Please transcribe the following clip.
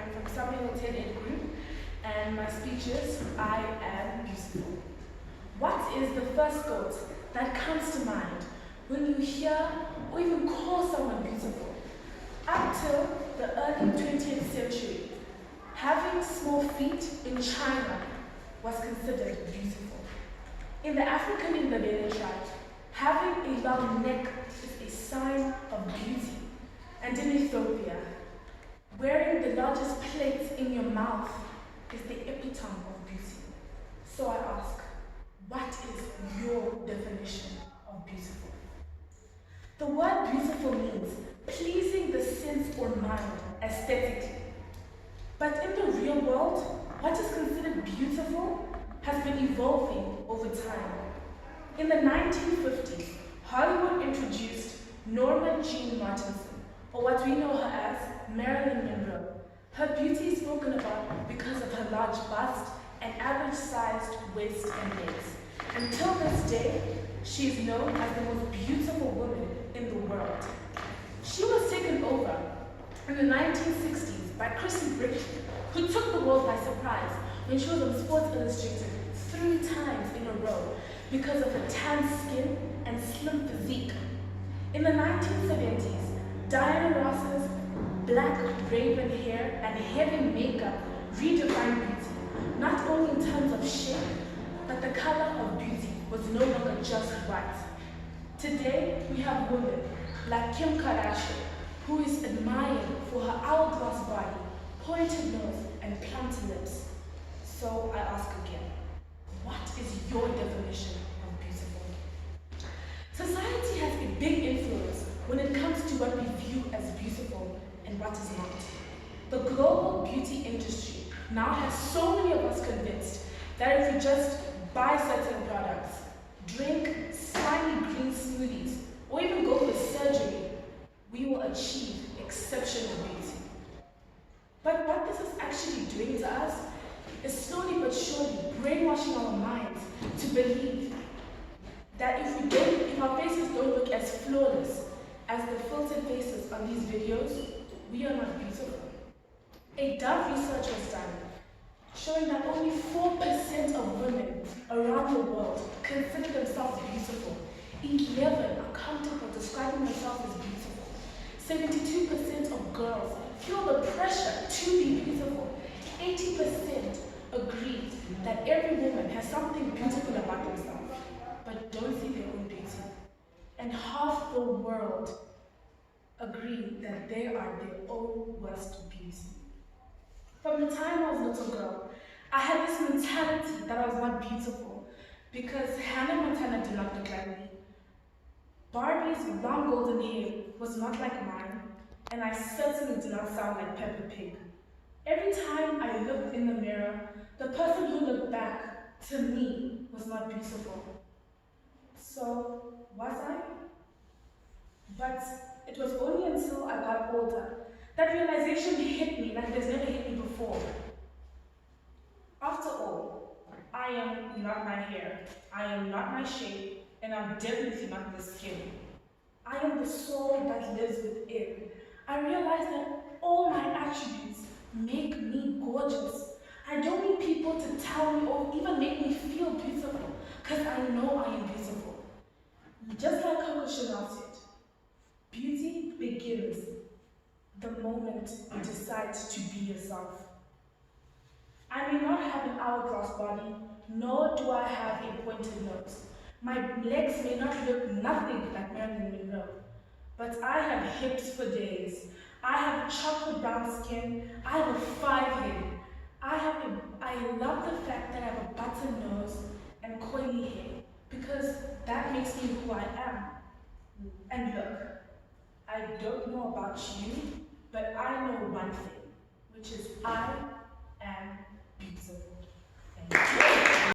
I'm from Summerhill International College, and my speech is, I am beautiful. What is the first thought that comes to mind when you hear or even call someone beautiful? Up till the early 20th century, having small feet in China was considered beautiful. In the African Indabele tribe, having a long neck is a sign of beauty. And in Ethiopia, wearing the largest plates in your mouth is the epitome of beauty. So I ask, what is your definition of beautiful? The word beautiful means pleasing the sense or mind aesthetically. But in the real world, what is considered beautiful has been evolving over time. In the 1950s, Hollywood introduced Norma Jean Martinson, or what we know her as Marilyn Monroe. Her beauty is spoken about because of her large bust and average-sized waist and legs. Until this day, she is known as the most beautiful woman in the world. She was taken over in the 1960s by Chrissy Britton, who took the world by surprise when she was on Sports Illustrated 3 times in a row because of her tan skin and slim physique. In the 1970s, Diana Ross's black raven hair and heavy makeup redefined beauty, not only in terms of shape, but the color of beauty was no longer just white. Today, we have women like Kim Kardashian, who is admired for her hourglass body, pointed nose, and plumped lips. So I ask again, what is your definition of beautiful? Society has a big influence when it comes to what we view as beautiful and what is not. The global beauty industry now has so many of us convinced that if we just buy certain products, drink slimy green smoothies, or even go for surgery, we will achieve exceptional beauty. But what this is actually doing to us is slowly but surely brainwashing our minds to believe that if our faces don't look as flawless as the filtered faces on these videos, we are not beautiful. A Dove research was done showing that only 4% of women around the world consider themselves beautiful. 11 are comfortable describing themselves as beautiful. 72% of girls feel the pressure to be beautiful. 80% agree that every woman has something beautiful about themselves, but don't see their own beauty. And half the world agree that they are their own worst beauty. From the time I was a little girl, I had this mentality that I was not beautiful because Hannah Montana did not look like me. Barbie's long golden hair was not like mine, and I certainly did not sound like Peppa Pig. Every time I looked in the mirror, the person who looked back to me was not beautiful. So, was I? But it was only until I got older that realization hit me like it's never hit me before. After all, I am not my hair, I am not my shape, and I'm definitely not the skin. I am the soul that lives within. I realize that all my attributes make me gorgeous. I don't need people to tell me or even make me feel beautiful, because I know I am beautiful. Just like Coco Chanel said, beauty begins the moment you decide to be yourself. I may not have an hourglass body, nor do I have a pointed nose. My legs may not look nothing like Marilyn Monroe, but I have hips for days. I have chocolate brown skin. I have a 5-head. I love the fact that I have a button nose and coily hair, because that makes me who I am. And look, I don't know about you, but I know one thing, which is I am beautiful. Thank you.